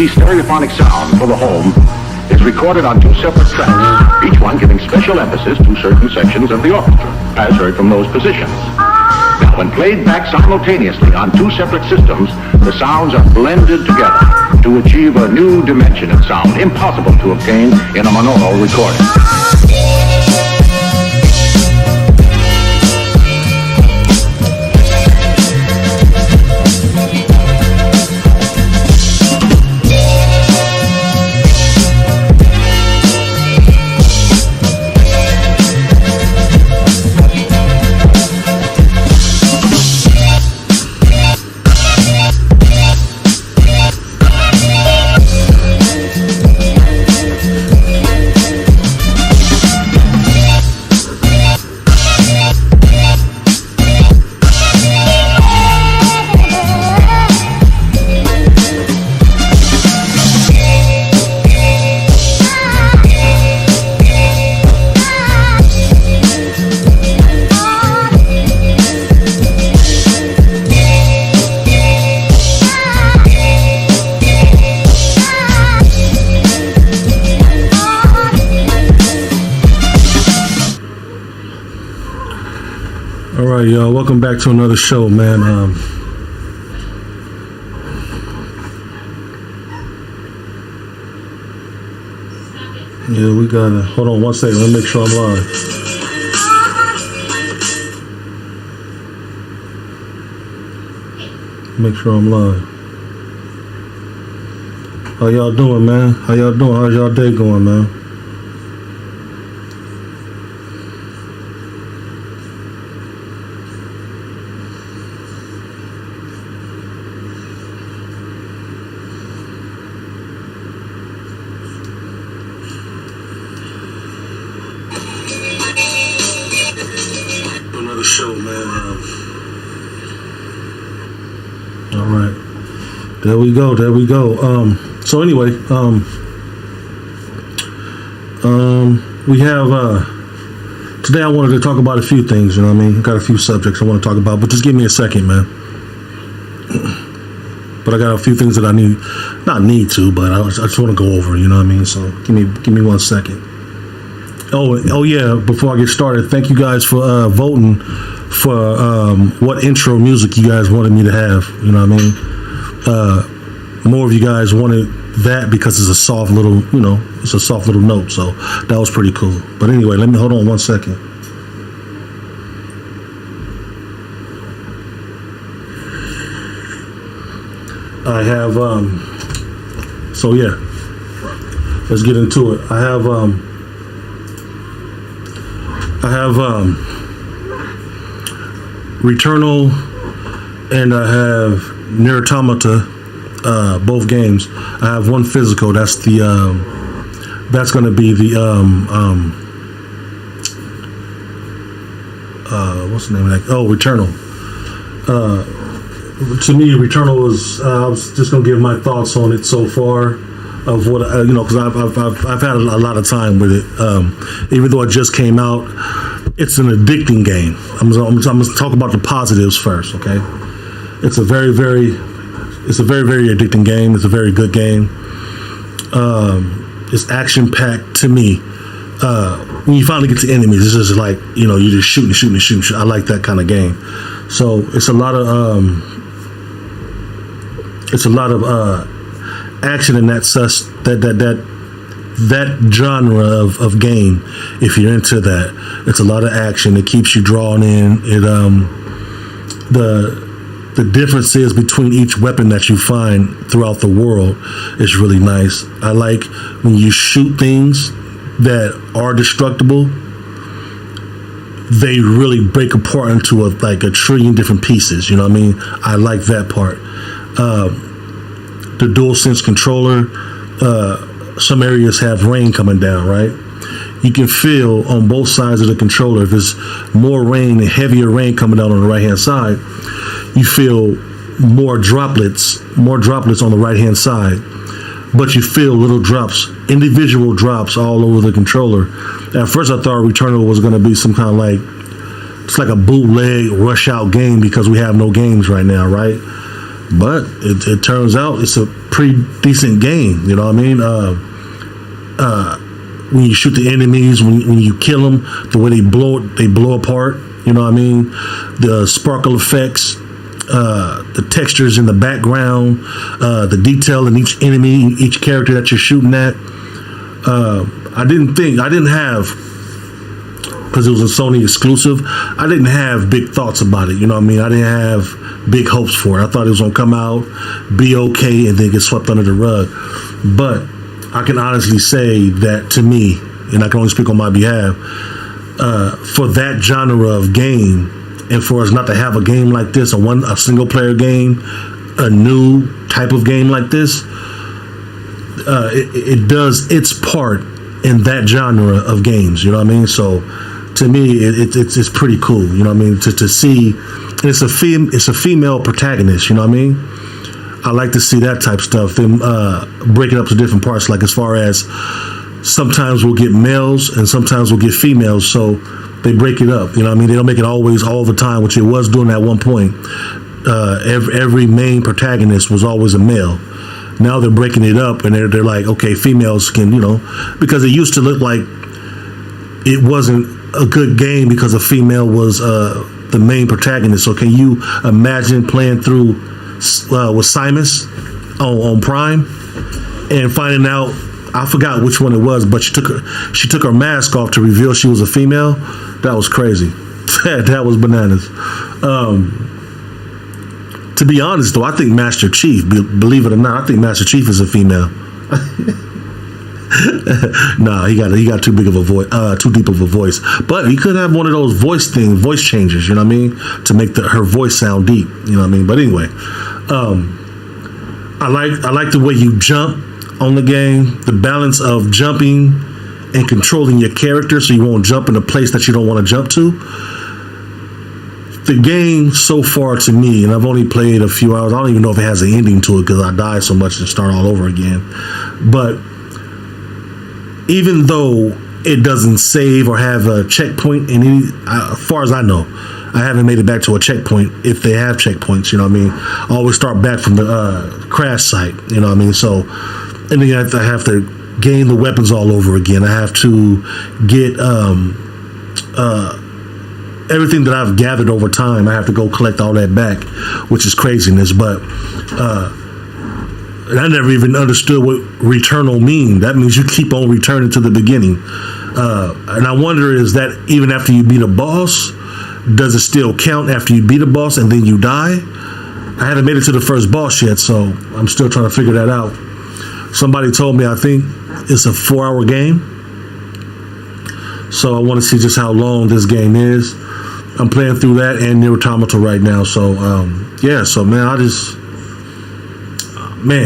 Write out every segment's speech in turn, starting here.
easy stereophonic sound for the home is recorded on two separate tracks, each one giving special emphasis to certain sections of the orchestra, as heard from those positions. Now, when played back simultaneously on two separate systems, the sounds are blended together to achieve a new dimension of sound impossible to obtain in a monaural recording. All right, y'all. Welcome back to another show, man. Yeah, we gotta hold on one second. Let me make sure I'm live. Make sure I'm live. How y'all doing, man? How y'all doing? How's y'all day going, man? Another show, man. All right, there we go. So anyway, we have today I wanted to talk about a few things. You know what I mean? Got a few subjects I want to talk about, but just give me a second, man. But I got a few things that I not need to, but I just want to go over. You know what I mean? So give me 1 second. Oh yeah, before I get started, thank you guys for voting for what intro music you guys wanted me to have. You know what I mean? More of you guys wanted that because it's a soft little, it's a soft little note. So that was pretty cool. But anyway, let me hold on 1 second. I have, so yeah, let's get into it. I have Returnal and I have Nier Automata, both games. I have one physical. That's the that's going to be the what's the name of that? Oh, Returnal. To me, Returnal was. I was just going to give my thoughts on it so far. Of what because I've had a lot of time with it. Even though it just came out, it's an addicting game. I'm gonna talk about the positives first. Okay, it's a very very addicting game. It's a very good game. It's action packed to me. When you finally get to enemies, it's just like you're just shooting. I like that kind of game. So it's a lot of action in that genre of game. If you're into that, it's a lot of action. It keeps you drawn in. It the differences between each weapon that you find throughout the world is really nice. I like when you shoot things that are destructible. They really break apart into a trillion different pieces. You know what I mean? I like that part. The DualSense controller, some areas have rain coming down, right? You can feel on both sides of the controller, if there's more rain and heavier rain coming down on the right hand side, you feel more droplets on the right hand side, but you feel little drops, individual drops all over the controller. At first I thought Returnal was going to be some kind of it's like a bootleg rush out game because we have no games right now, right? But it turns out it's a pretty decent game. You know what I mean? When you shoot the enemies, when you kill them, the way they blow apart. You know what I mean? The sparkle effects, the textures in the background, the detail in each enemy, each character that you're shooting at. I didn't have, because it was a Sony exclusive, I didn't have big thoughts about it. You know what I mean? I didn't have big hopes for it. I thought it was going to come out, be okay, and then get swept under the rug. But I can honestly say that, to me, and I can only speak on my behalf, for that genre of game, and for us not to have a game like this, a single player game, a new type of game like this, it does its part in that genre of games. You know what I mean? So to me, it's pretty cool. You know what I mean? To see, and it's a female protagonist. You know what I mean? I like to see that type of stuff. Them break it up to different parts. Like, as far as sometimes we'll get males and sometimes we'll get females. So they break it up. You know what I mean? They don't make it always all the time, which it was doing at one point. Every main protagonist was always a male. Now they're breaking it up, and they're like, okay, females can, you know, because it used to look like it wasn't a good game because a female was the main protagonist. So can you imagine playing through with Simus on Prime and finding out, I forgot which one it was, but she took her mask off to reveal she was a female? That was crazy. That was bananas. To be honest, though, I think Master Chief, believe it or not, I think Master Chief is a female. Nah, he got too big of a voice, too deep of a voice. But he could have one of those voice changes, you know what I mean, to make her voice sound deep, you know what I mean. But anyway, I like the way you jump on the game, the balance of jumping and controlling your character so you won't jump in a place that you don't want to jump to. The game so far, to me, and I've only played a few hours, I don't even know if it has an ending to it because I died so much and start all over again. But even though it doesn't save or have a checkpoint in any, as far as I know, I haven't made it back to a checkpoint, if they have checkpoints, you know what I mean. I always start back from the crash site, you know what I mean. So, and then I have to gain the weapons all over again. I have to get everything that I've gathered over time. I have to go collect all that back, which is craziness. But and I never even understood what returnal mean. That means you keep on returning to the beginning. And I wonder, is that even after you beat a boss, does it still count after you beat a boss and then you die? I haven't made it to the first boss yet, so I'm still trying to figure that out. Somebody told me I think it's a 4-hour game. So I want to see just how long this game is. I'm playing through that and Nier Automata right now. So yeah, so man,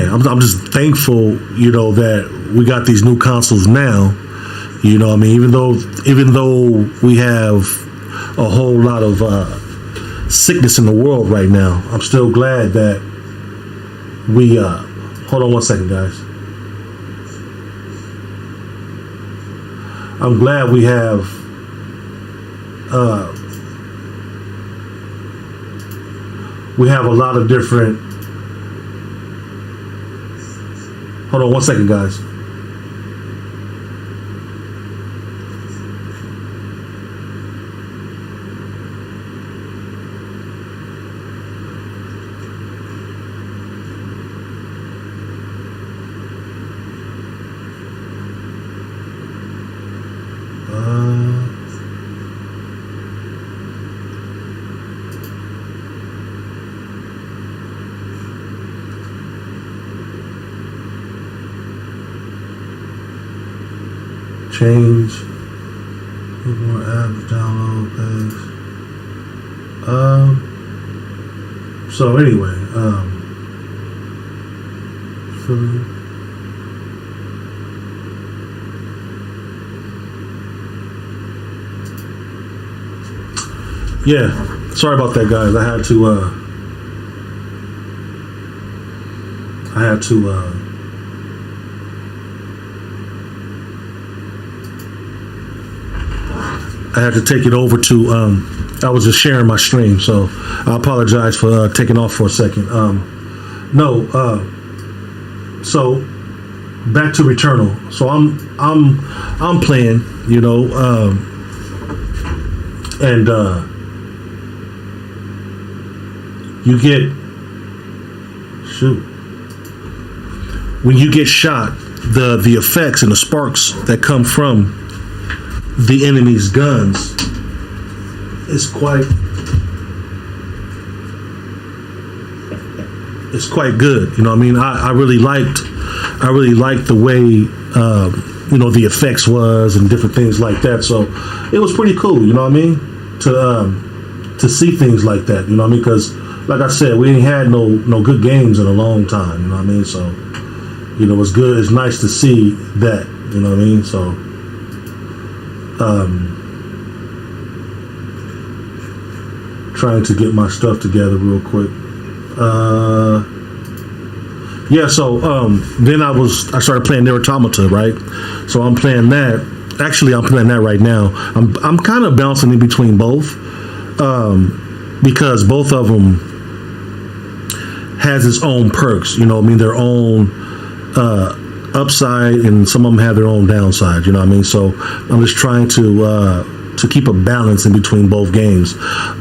I'm just thankful, you know, that we got these new consoles now. You know what I mean? Even though we have a whole lot of sickness in the world right now, I'm still glad that we hold on one second, guys. I'm glad we have a lot of different. Hold on one second, guys. Change. More apps, download things. So anyway, yeah, sorry about that, guys. I had to take it over to, I was just sharing my stream, so I apologize for taking off for a second. So back to Returnal. So I'm playing, you know, and you get when you get shot, the effects and the sparks that come from the enemy's guns is quite good. You know what I mean? I really liked the way you know, the effects was and different things like that. So it was pretty cool, you know what I mean? To see things like that, you know what I mean? Because like I said, we ain't had no good games in a long time, you know what I mean? So, you know, it's good. It's nice to see that, you know what I mean? So, trying to get my stuff together real quick. Yeah, so then I started playing Nier Automata, right? So I'm playing that. Actually, I'm playing that right now. I'm kind of bouncing in between both, because both of them has its own perks. You know what I mean? Their own upside, and some of them have their own downside. You know what I mean? So I'm just trying to keep a balance in between both games.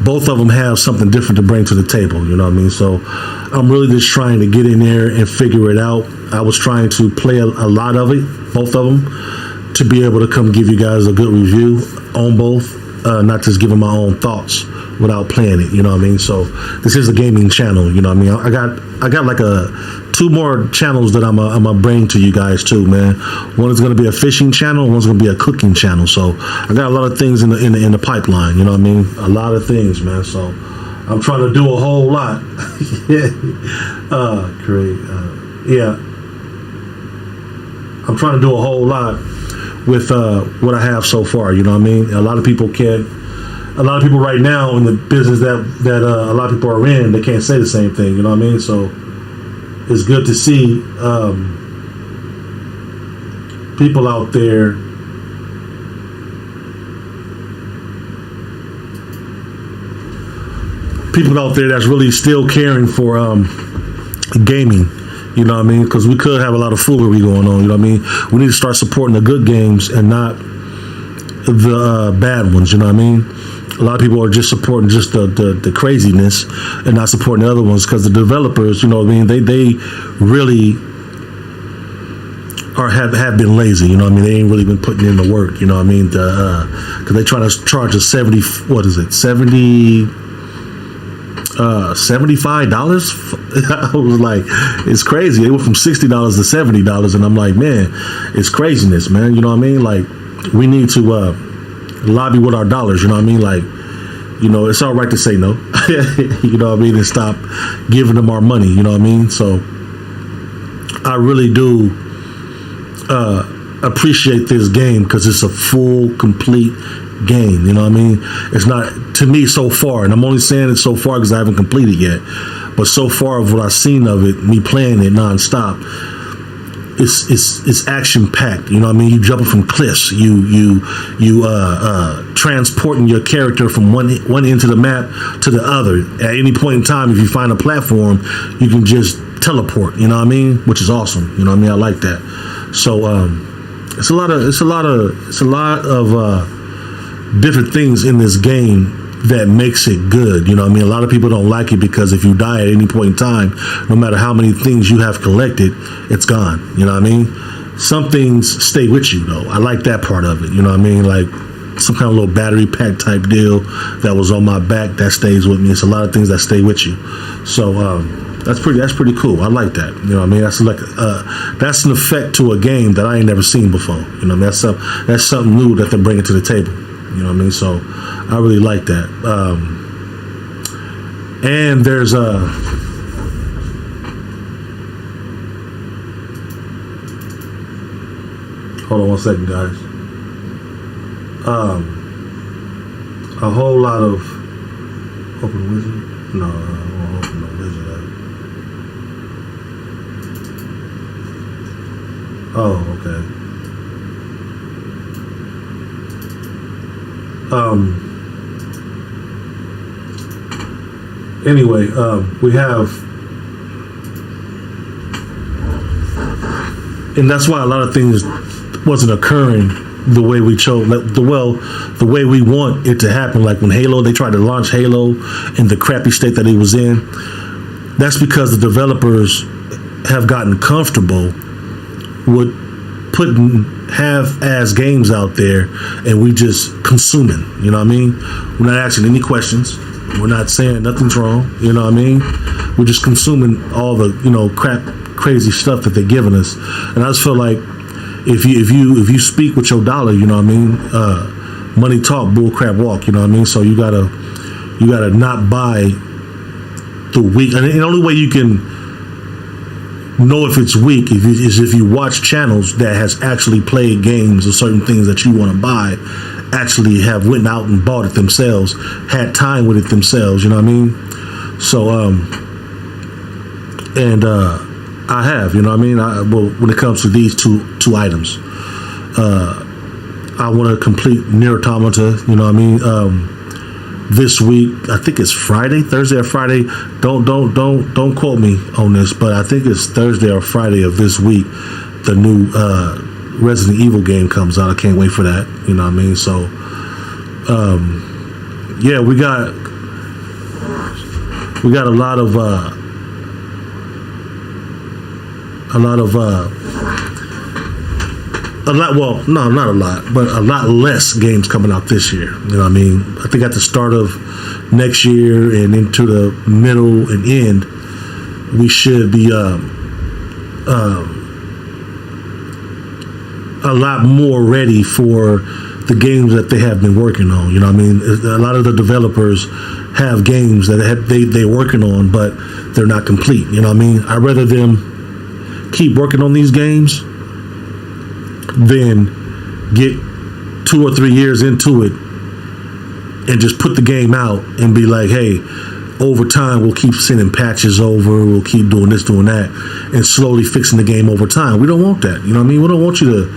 Both of them have something different to bring to the table, you know what I mean? So I'm really just trying to get in there and figure it out. I was trying to play a lot of it, both of them, to be able to come give you guys a good review on both, not just giving my own thoughts without playing it, you know what I mean? So this is a gaming channel, you know what I mean? I got like two more channels that I'm gonna bring to you guys too, man. One is gonna be a fishing channel, one's gonna be a cooking channel. So I got a lot of things in the pipeline, you know what I mean? A lot of things, man. So I'm trying to do a whole lot. Great. Yeah. I'm trying to do a whole lot with what I have so far, you know what I mean? A lot of people right now in the business that a lot of people are in, they can't say the same thing, you know what I mean? So it's good to see people out there that's really still caring for gaming, you know what I mean? Because we could have a lot of foolery going on, you know what I mean? We need to start supporting the good games and not the bad ones, you know what I mean? A lot of people are just supporting just the craziness and not supporting the other ones, because the developers, you know what I mean, they really have been lazy, you know what I mean? They ain't really been putting in the work, you know what I mean? Because they try to charge us $75? I was like, it's crazy. It went from $60 to $70, and I'm like, man, it's craziness, man. You know what I mean? Like, we need to lobby with our dollars, you know what I mean? Like, you know, it's all right to say no, you know what I mean, and stop giving them our money, you know what I mean? So I really do appreciate this game, because it's a full, complete game, you know what I mean? It's not, to me, so far, and I'm only saying it so far because I haven't completed yet, but so far of what I've seen of it, me playing it nonstop, it's action packed. You know what I mean? You jumping from cliffs. You transporting your character from one end of the map to the other. At any point in time, if you find a platform, you can just teleport. You know what I mean? Which is awesome. You know what I mean? I like that. So it's a lot of different things in this game that makes it good. You know what I mean? A lot of people don't like it because if you die at any point in time, no matter how many things you have collected, it's gone. You know what I mean? Some things stay with you, though. I like that part of it. You know what I mean? Like some kind of little battery pack type deal that was on my back, that stays with me. It's a lot of things that stay with you. So that's pretty cool. I like that. You know what I mean? That's like that's an effect to a game that I ain't never seen before. You know what I mean? That's something new that they're bringing to the table. You know what I mean? So I really like that. And there's hold on one second, guys. A whole lot of open the wizard. No, I won't open the wizard. Oh, okay. Anyway, we have and that's why a lot of things wasn't occurring the way we chose, the way we want it to happen. Like when Halo, they tried to launch Halo in the crappy state that it was in. That's because the developers have gotten comfortable with putting half-ass games out there, and we just consuming. You know what I mean? We're not asking any questions. We're not saying nothing's wrong. You know what I mean? We're just consuming all the crap, crazy stuff that they're giving us. And I just feel like if you speak with your dollar, you know what I mean? Money talk, bull crap walk. You know what I mean? So you gotta not buy the weak. And the only way you can know if it's weak is if you watch channels that has actually played games or certain things that you want to buy, actually have went out and bought it themselves, had time with it themselves. You know what I mean? So I have, you know what I mean? Well, when it comes to these two items, I want to complete Nier Automata, you know what I mean? This week, I think it's Thursday or Friday. Don't quote me on this, but I think it's Thursday or Friday of this week. The new Resident Evil game comes out. I can't wait for that. You know what I mean? So, yeah, we got a lot of well, no, not a lot, but a lot less games coming out this year. You know what I mean? I think at the start of next year and into the middle and end, we should be a lot more ready for the games that they have been working on. You know what I mean? A lot of the developers have games that they're working on, but they're not complete. You know what I mean? I'd rather them keep working on these games than get 2 or 3 years into it and just put the game out and be like, hey, over time we'll keep sending patches over, we'll keep doing this, doing that, and slowly fixing the game over time. We don't want that. You know what I mean? We don't want you to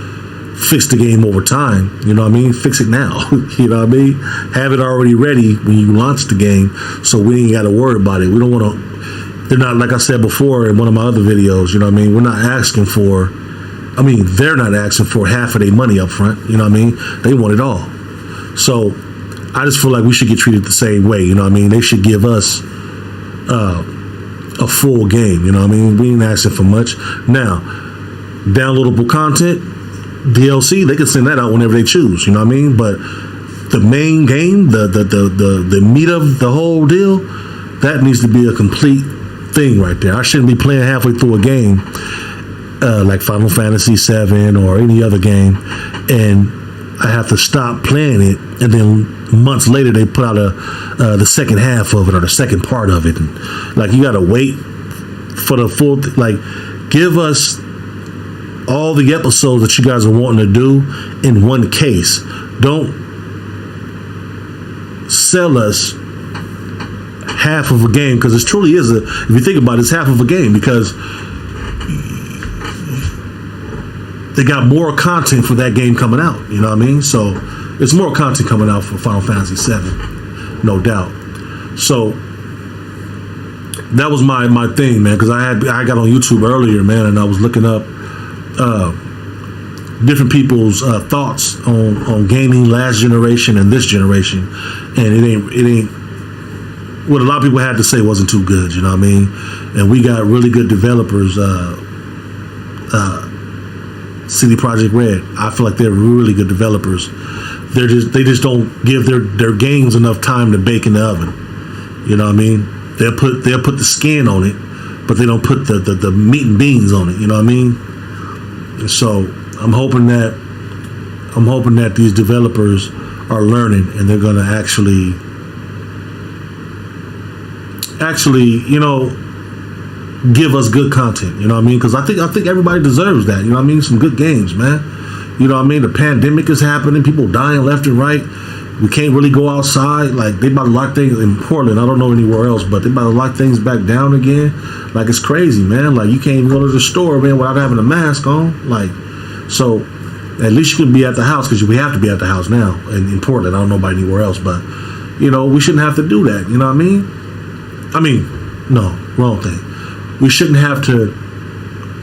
fix the game over time. You know what I mean? Fix it now. You know what I mean? Have it already ready when you launch the game, so we ain't got to worry about it. We don't want to. They're not, like I said before in one of my other videos, you know what I mean? We're not asking for, they're not asking for half of their money up front, you know what I mean? They want it all. So I just feel like we should get treated the same way, you know what I mean? They should give us a full game, you know what I mean? We ain't asking for much. Now, downloadable content, DLC, they can send that out whenever they choose, you know what I mean? But the main game, the meat of the whole deal, that needs to be a complete thing right there. I shouldn't be playing halfway through a game like Final Fantasy VII or any other game, and I have to stop playing it, and then months later they put out the second half of it or the second part of it, and like you got to wait for the full give us all the episodes that you guys are wanting to do in one case. Don't sell us half of a game, because it truly is if you think about it, it's half of a game, because they got more content for that game coming out, you know what I mean? So it's more content coming out for Final Fantasy VII, no doubt. So that was my thing, man, because I got on YouTube earlier, man, and I was looking up different people's thoughts on gaming last generation and this generation, and it ain't what a lot of people had to say wasn't too good, you know what I mean? And we got really good developers. CD Projekt Red, I feel like they're really good developers. They just don't give their games enough time to bake in the oven. You know what I mean? They'll put the skin on it, but they don't put the meat and beans on it. You know what I mean? And so I'm hoping that these developers are learning, and they're gonna actually, give us good content, you know what I mean? Because I think everybody deserves that, you know what I mean? Some good games, man. You know what I mean? The pandemic is happening, people dying left and right. We can't really go outside. Like, they about to lock things in Portland. I don't know anywhere else, but they about to lock things back down again. Like, it's crazy, man. Like, you can't even go to the store, man, without having a mask on. Like, so at least you can be at the house, because we have to be at the house now in Portland. I don't know about anywhere else, but we shouldn't have to do that. You know what I mean? No, wrong thing. We shouldn't have to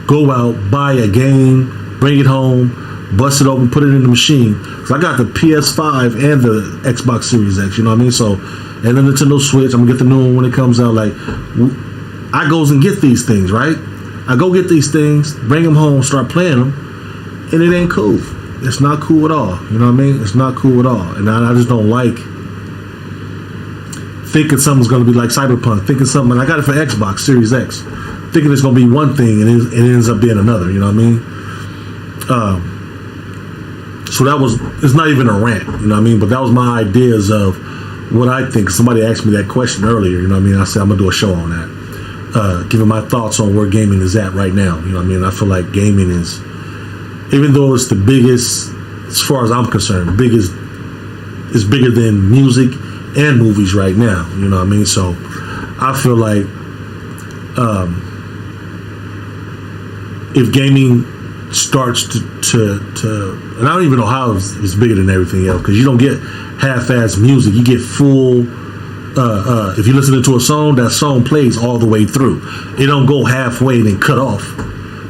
go out, buy a game, bring it home, bust it open, put it in the machine. So I got the PS5 and the Xbox Series X, you know what I mean? So, and the Nintendo Switch, I'm gonna get the new one when it comes out. Like, I goes and get these things, right? I go get these things, bring them home, start playing them, and it ain't cool. It's not cool at all, you know what I mean? It's not cool at all. And I just don't like thinking something's gonna be like Cyberpunk, thinking something, and I got it for Xbox Series X, thinking it's gonna be one thing and it ends up being another, you know what I mean? So that was, it's not even a rant, you know what I mean? But that was my ideas of what I think. Somebody asked me that question earlier, you know what I mean? I said, I'm gonna do a show on that. Giving my thoughts on where gaming is at right now, you know what I mean? I feel like gaming is, even though it's the biggest, as far as I'm concerned, it's bigger than music and movies right now, you know what I mean? So I feel like if gaming starts to and I don't even know how it's bigger than everything else, because you don't get half-ass music, you get full. If you're listening to a song, that song plays all the way through. It don't go halfway and then cut off.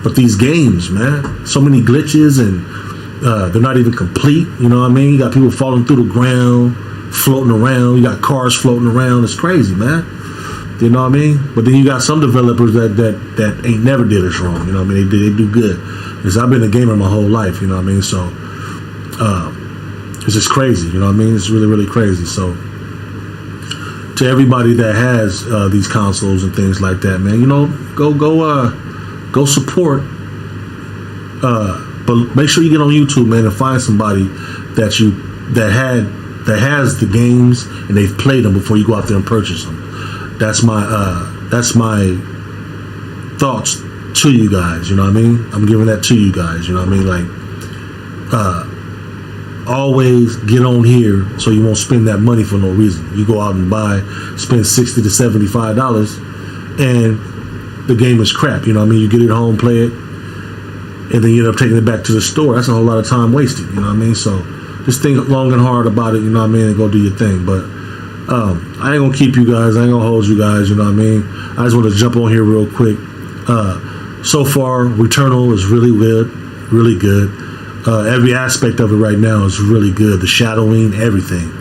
But these games, man, so many glitches, and they're not even complete. You know what I mean? You got people falling through the ground, floating around. You got cars floating around. It's crazy, man. You know what I mean? But then you got some developers that ain't never did us wrong. You know what I mean? They do good. Because I've been a gamer my whole life. You know what I mean? So it's just crazy. You know what I mean? It's really, really crazy. So to everybody that has these consoles and things like that, man, you know, go support. But make sure you get on YouTube, man, and find somebody that has the games and they've played them before you go out there and purchase them. That's my thoughts to you guys. You know what I mean? I'm giving that to you guys. You know what I mean? Like, always get on here so you won't spend that money for no reason. You go out and spend $60 to $75, and the game is crap. You know what I mean? You get it home, play it, and then you end up taking it back to the store. That's a whole lot of time wasted. You know what I mean? So just think long and hard about it. You know what I mean? And go do your thing. But I ain't gonna keep you guys. I ain't gonna hold you guys. You know what I mean? I just want to jump on here real quick. So far, Returnal is really good, really good. Every aspect of it right now is really good. The shadowing, everything.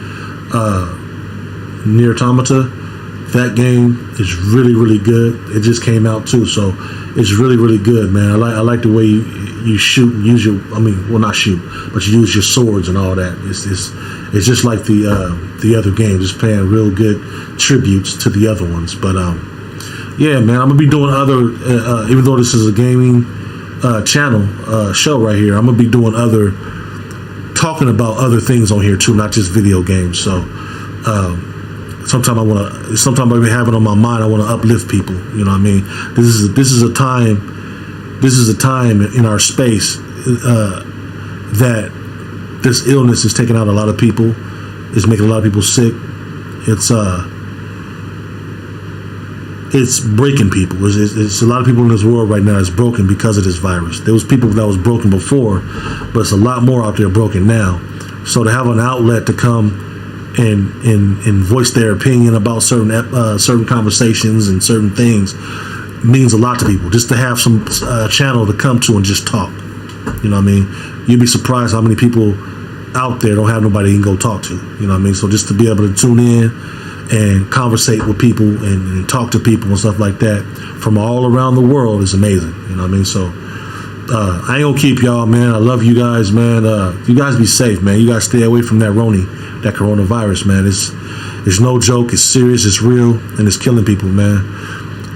Nier Automata, that game is really, really good. It just came out too, so it's really, really good, man. I like the way you shoot and use your, not shoot, but you use your swords and all that. It's just like the other game, just paying real good tributes to the other ones. But yeah, man, I'm gonna be doing other, even though this is a gaming channel show right here, I'm gonna be doing talking about other things on here too, not just video games. So sometimes I be having on my mind, I want to uplift people. You know what I mean? This is a time in our space that this illness is taking out a lot of people. It's making a lot of people sick. It's breaking people. It's a lot of people in this world right now is broken because of this virus. There was people that was broken before, but it's a lot more out there broken now. So to have an outlet to come and voice their opinion about certain conversations and certain things means a lot to people. Just to have some channel to come to and just talk. You know what I mean? You'd be surprised how many people out there don't have nobody you can go talk to. You know what I mean? So just to be able to tune in and conversate with people and talk to people and stuff like that from all around the world is amazing. You know what I mean? So I ain't gonna keep y'all, man. I love you guys, man. You guys be safe, man. You guys stay away from that coronavirus, man. It's no joke. It's serious. It's real, and it's killing people, man.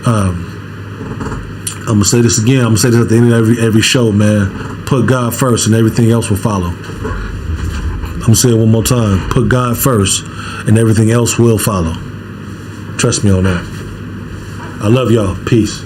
I'm gonna say this again. I'm gonna say this at the end of every show, man. Put God first, and everything else will follow. I'm gonna say it one more time. Put God first, and everything else will follow. Trust me on that. I love y'all. Peace.